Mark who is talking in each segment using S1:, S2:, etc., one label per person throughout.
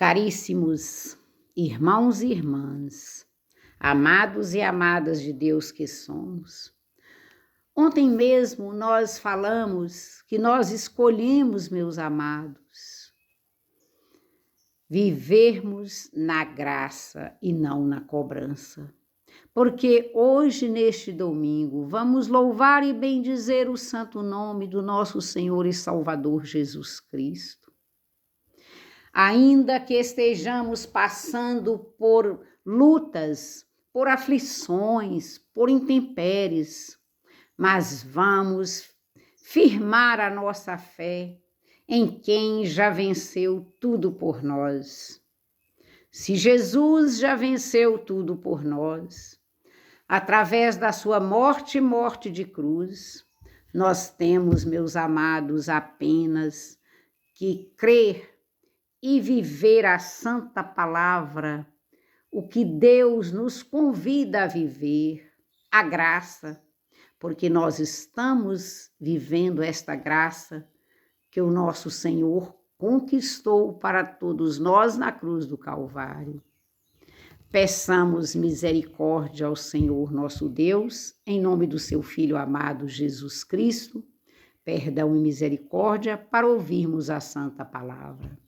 S1: Caríssimos irmãos e irmãs, amados e amadas de Deus que somos, ontem mesmo nós falamos que nós escolhemos, meus amados, vivermos na graça e não na cobrança. Porque hoje, neste domingo, vamos louvar e bendizer o santo nome do nosso Senhor e Salvador Jesus Cristo. Ainda que estejamos passando por lutas, por aflições, por intempéries, mas vamos firmar a nossa fé em quem já venceu tudo por nós. Se Jesus já venceu tudo por nós, através da sua morte e morte de cruz, nós temos, meus amados, apenas que crer e viver a santa palavra, o que Deus nos convida a viver, a graça, porque nós estamos vivendo esta graça que o nosso Senhor conquistou para todos nós na cruz do Calvário. Peçamos misericórdia ao Senhor nosso Deus, em nome do seu Filho amado Jesus Cristo, perdão e misericórdia para ouvirmos a santa palavra.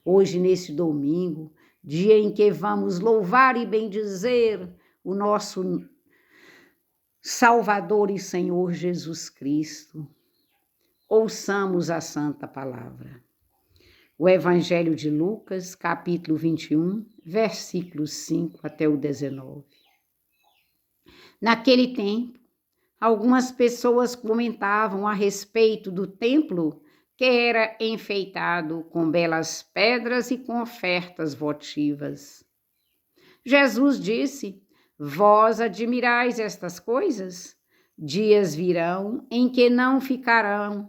S1: Hoje, nesse domingo, dia em que vamos louvar e bendizer o nosso Salvador e Senhor Jesus Cristo, ouçamos a santa palavra. O Evangelho de Lucas, capítulo 21, versículos 5 até o 19. Naquele tempo, algumas pessoas comentavam a respeito do templo que era enfeitado com belas pedras e com ofertas votivas. Jesus disse: vós admirais estas coisas? Dias virão em que não ficará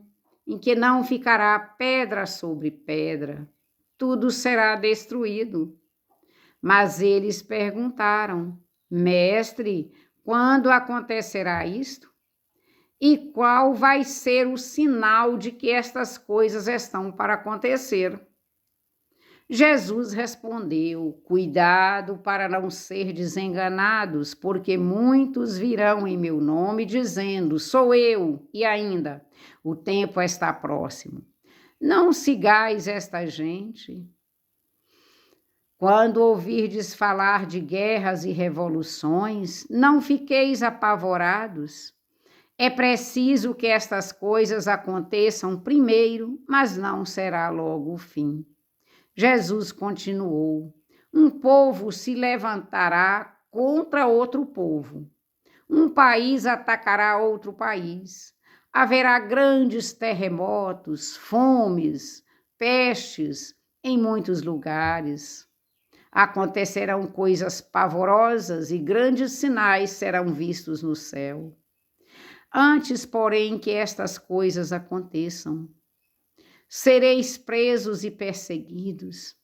S1: pedra sobre pedra, tudo será destruído. Mas eles perguntaram: Mestre, quando acontecerá isto? E qual vai ser o sinal de que estas coisas estão para acontecer? Jesus respondeu: cuidado para não ser desenganados, porque muitos virão em meu nome dizendo: sou eu, e ainda, o tempo está próximo. Não sigais esta gente. Quando ouvirdes falar de guerras e revoluções, não fiqueis apavorados. É preciso que estas coisas aconteçam primeiro, mas não será logo o fim. Jesus continuou: um povo se levantará contra outro povo. Um país atacará outro país. Haverá grandes terremotos, fomes, pestes em muitos lugares. Acontecerão coisas pavorosas e grandes sinais serão vistos no céu. Antes, porém, que estas coisas aconteçam, sereis presos e perseguidos,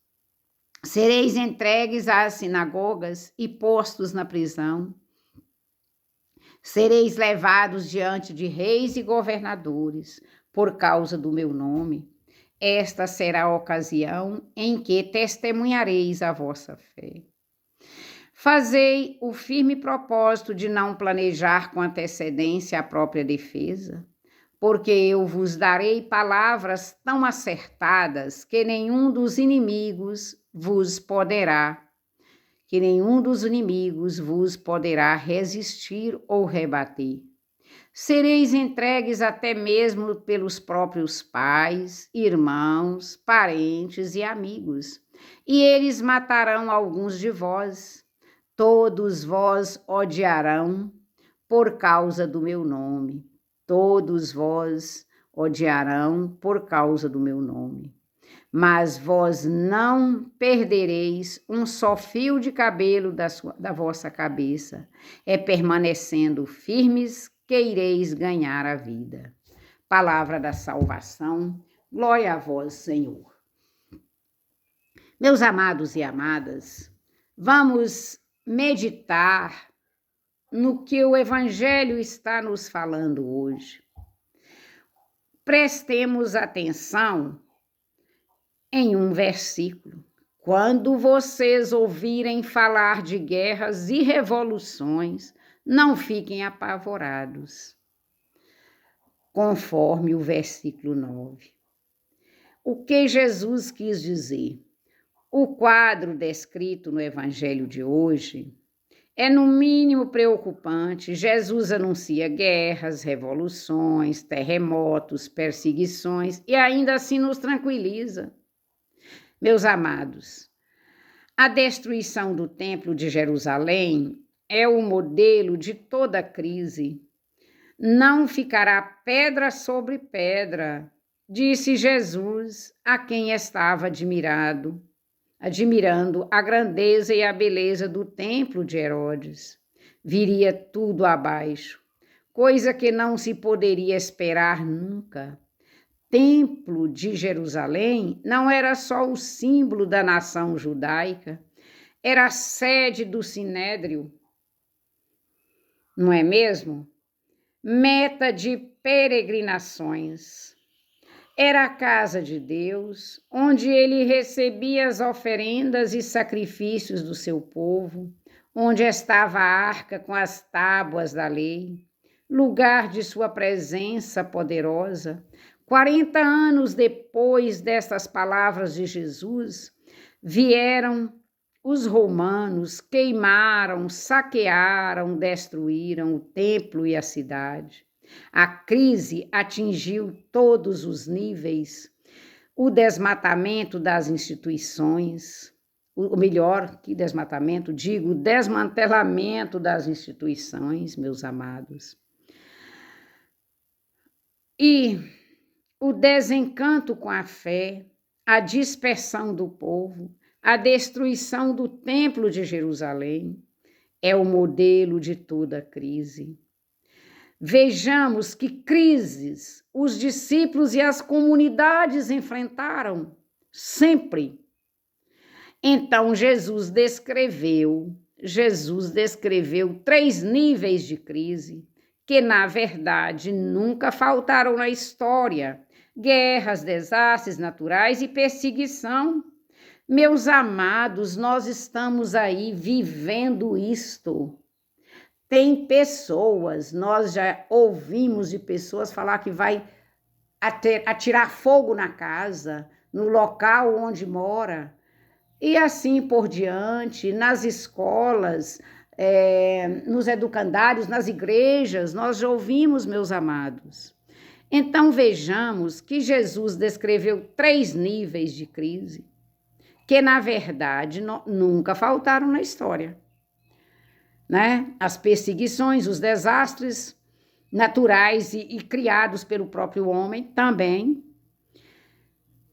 S1: sereis entregues às sinagogas e postos na prisão, sereis levados diante de reis e governadores por causa do meu nome. Esta será a ocasião em que testemunhareis a vossa fé. Fazei o firme propósito de não planejar com antecedência a própria defesa, porque eu vos darei palavras tão acertadas que nenhum dos inimigos vos poderá resistir ou rebater. Sereis entregues até mesmo pelos próprios pais, irmãos, parentes e amigos, e eles matarão alguns de vós. Todos vós odiarão por causa do meu nome. Todos vós odiarão por causa do meu nome. Mas vós não perdereis um só fio de cabelo da vossa cabeça. É permanecendo firmes que ireis ganhar a vida. Palavra da salvação, glória a vós, Senhor. Meus amados e amadas, vamos meditar no que o Evangelho está nos falando hoje. Prestemos atenção em um versículo, Quando vocês ouvirem falar de guerras e revoluções, não fiquem apavorados. Conforme o versículo 9. O que Jesus quis dizer? O quadro descrito no Evangelho de hoje é, no mínimo, preocupante. Jesus anuncia guerras, revoluções, terremotos, perseguições e ainda assim nos tranquiliza. Meus amados, a destruição do Templo de Jerusalém é o modelo de toda crise. Não ficará pedra sobre pedra, disse Jesus a quem estava admirando a grandeza e a beleza do templo de Herodes. Viria tudo abaixo, coisa que não se poderia esperar nunca. Templo de Jerusalém não era só o símbolo da nação judaica, era a sede do Sinédrio, não é mesmo? Meta de peregrinações. Era a casa de Deus, onde ele recebia as oferendas e sacrifícios do seu povo, onde estava a arca com as tábuas da lei, lugar de sua presença poderosa. 40 anos depois destas palavras de Jesus, vieram os romanos, queimaram, saquearam, destruíram o templo e a cidade. A crise atingiu todos os níveis, o desmatamento das instituições, o melhor que desmatamento, digo, o desmantelamento das instituições, meus amados. E o desencanto com a fé, a dispersão do povo, a destruição do Templo de Jerusalém é o modelo de toda crise. Vejamos que crises os discípulos e as comunidades enfrentaram sempre. Então Jesus descreveu 3 níveis de crise que, na verdade, nunca faltaram na história: guerras, desastres naturais e perseguição. Meus amados, nós estamos aí vivendo isto. Tem pessoas, nós já ouvimos de pessoas falar que vai atirar fogo na casa, no local onde mora, e assim por diante, nas escolas, nos educandários, nas igrejas, nós já ouvimos, meus amados. Então vejamos que Jesus descreveu 3 níveis de crise, que na verdade nunca faltaram na história. Né? As perseguições, os desastres naturais e criados pelo próprio homem também,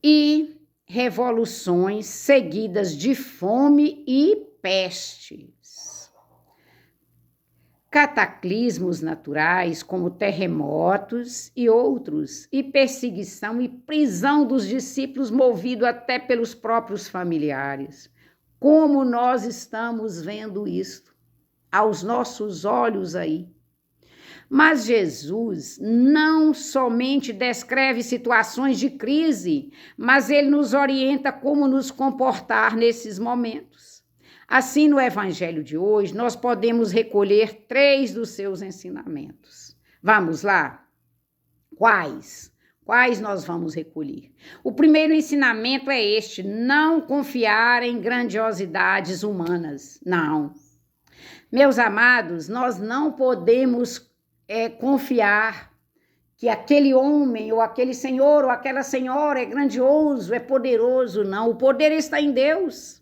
S1: e revoluções seguidas de fome e pestes. Cataclismos naturais como terremotos e outros, e perseguição e prisão dos discípulos movido até pelos próprios familiares. Como nós estamos vendo isto aos nossos olhos aí. Mas Jesus não somente descreve situações de crise, mas ele nos orienta como nos comportar nesses momentos. Assim, no Evangelho de hoje, nós podemos recolher 3 dos seus ensinamentos. Vamos lá? Quais? Quais nós vamos recolher? O primeiro ensinamento é este: não confiar em grandiosidades humanas. Não. Meus amados, nós não podemos confiar que aquele homem, ou aquele senhor, ou aquela senhora é grandioso, é poderoso. Não, o poder está em Deus.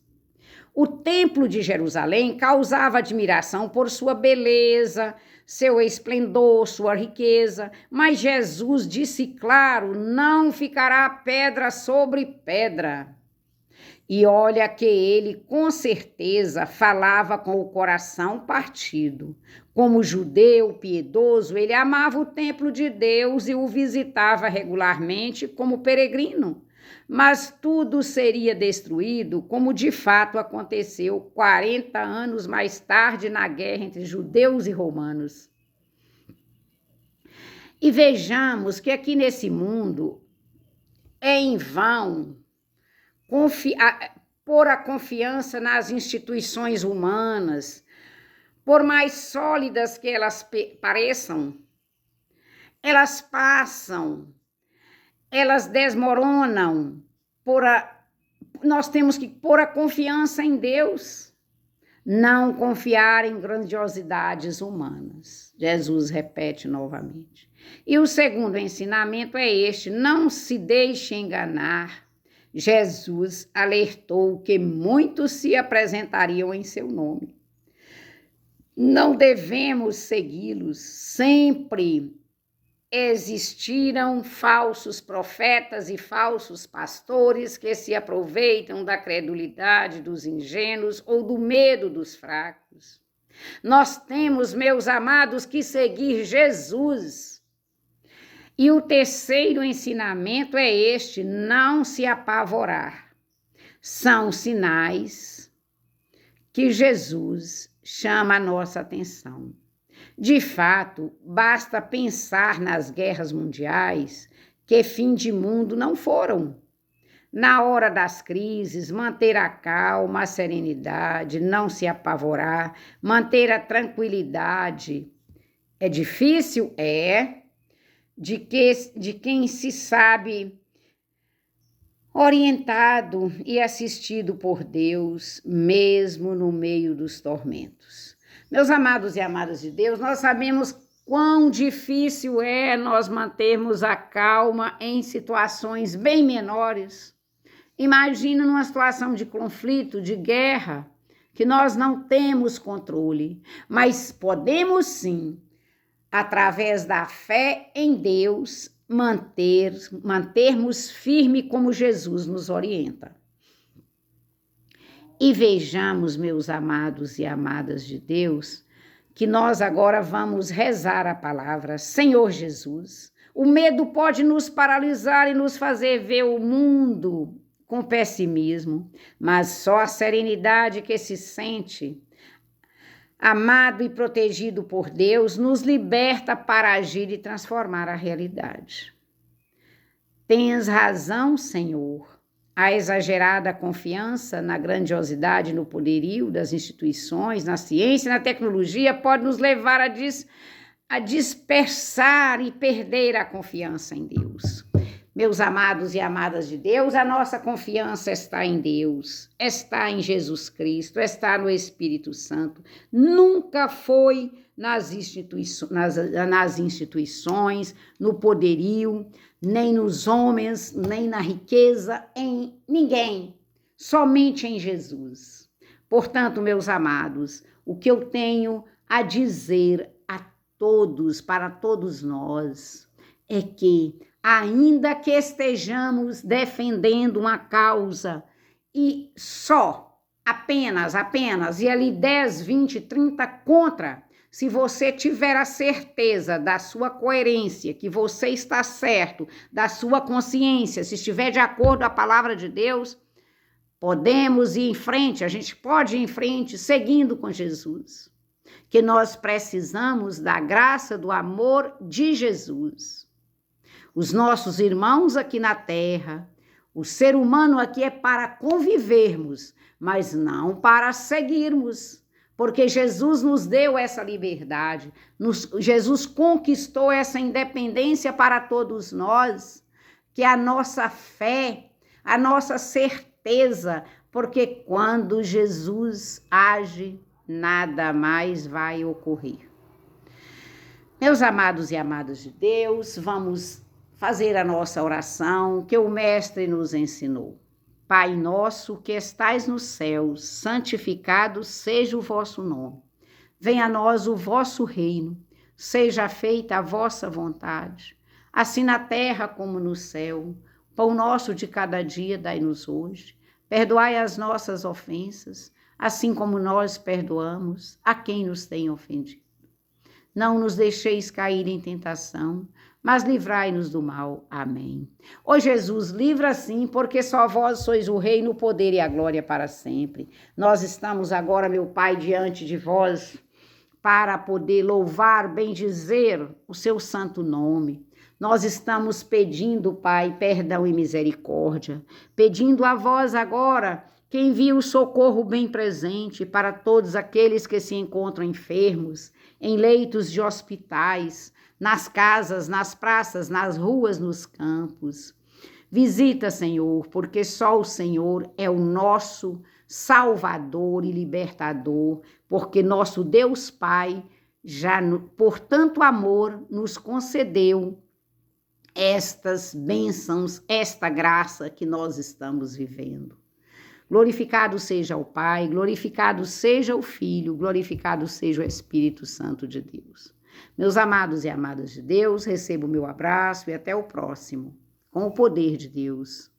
S1: O Templo de Jerusalém causava admiração por sua beleza, seu esplendor, sua riqueza, mas Jesus disse claro: não ficará pedra sobre pedra. E olha que ele, com certeza, falava com o coração partido. Como judeu piedoso, ele amava o templo de Deus e o visitava regularmente como peregrino. Mas tudo seria destruído, como de fato aconteceu 40 anos mais tarde na guerra entre judeus e romanos. E vejamos que aqui nesse mundo é em vão pôr a confiança nas instituições humanas, por mais sólidas que elas pareçam, elas passam, elas desmoronam. Nós temos que pôr a confiança em Deus, não confiar em grandiosidades humanas. Jesus repete novamente. E o segundo ensinamento é este: não se deixe enganar. Jesus alertou que muitos se apresentariam em seu nome. Não devemos segui-los. Sempre existiram falsos profetas e falsos pastores que se aproveitam da credulidade dos ingênuos ou do medo dos fracos. Nós temos, meus amados, que seguir Jesus. E o terceiro ensinamento é este: não se apavorar. São sinais que Jesus chama a nossa atenção. De fato, basta pensar nas guerras mundiais, que fim de mundo não foram. Na hora das crises, manter a calma, a serenidade, não se apavorar, manter a tranquilidade. É difícil? É. De quem se sabe orientado e assistido por Deus, mesmo no meio dos tormentos. Meus amados e amadas de Deus, nós sabemos quão difícil é nós mantermos a calma em situações bem menores. Imagina numa situação de conflito, de guerra, que nós não temos controle, mas podemos sim, através da fé em Deus, mantermos firme como Jesus nos orienta. E vejamos, meus amados e amadas de Deus, que nós agora vamos rezar a palavra: Senhor Jesus. O medo pode nos paralisar e nos fazer ver o mundo com pessimismo, mas só a serenidade que se sente amado e protegido por Deus nos liberta para agir e transformar a realidade. Tens razão, Senhor. A exagerada confiança na grandiosidade e no poderio das instituições, na ciência e na tecnologia pode nos levar a dispersar e perder a confiança em Deus. Meus amados e amadas de Deus, a nossa confiança está em Deus, está em Jesus Cristo, está no Espírito Santo. Nunca foi nas instituições, no poderio, nem nos homens, nem na riqueza, em ninguém, somente em Jesus. Portanto, meus amados, o que eu tenho a dizer a todos, para todos nós, é que ainda que estejamos defendendo uma causa e só, apenas, e ali 10, 20, 30 contra, se você tiver a certeza da sua coerência, que você está certo, da sua consciência, se estiver de acordo com a palavra de Deus, podemos ir em frente, a gente pode ir em frente seguindo com Jesus, que nós precisamos da graça, do amor de Jesus. Os nossos irmãos aqui na terra, o ser humano aqui é para convivermos, mas não para seguirmos, porque Jesus nos deu essa liberdade, Jesus conquistou essa independência para todos nós, que é a nossa fé, a nossa certeza, porque quando Jesus age, nada mais vai ocorrer. Meus amados e amadas de Deus, vamos fazer a nossa oração que o Mestre nos ensinou. Pai nosso que estais nos céus, santificado seja o vosso nome. Venha a nós o vosso reino, seja feita a vossa vontade, assim na terra como no céu. Pão nosso de cada dia dai-nos hoje. Perdoai as nossas ofensas, assim como nós perdoamos a quem nos tem ofendido. Não nos deixeis cair em tentação, mas livrai-nos do mal. Amém. Ó Jesus, livra sim, porque só vós sois o reino, o poder e a glória para sempre. Nós estamos agora, meu Pai, diante de vós, para poder louvar, bendizer o seu santo nome. Nós estamos pedindo, Pai, perdão e misericórdia, pedindo a vós agora que envie o socorro bem presente para todos aqueles que se encontram enfermos, em leitos de hospitais, nas casas, nas praças, nas ruas, nos campos. Visita, Senhor, porque só o Senhor é o nosso Salvador e Libertador, porque nosso Deus Pai, já por tanto amor, nos concedeu estas bênçãos, esta graça que nós estamos vivendo. Glorificado seja o Pai, glorificado seja o Filho, glorificado seja o Espírito Santo de Deus. Meus amados e amadas de Deus, recebo o meu abraço e até o próximo, com o poder de Deus.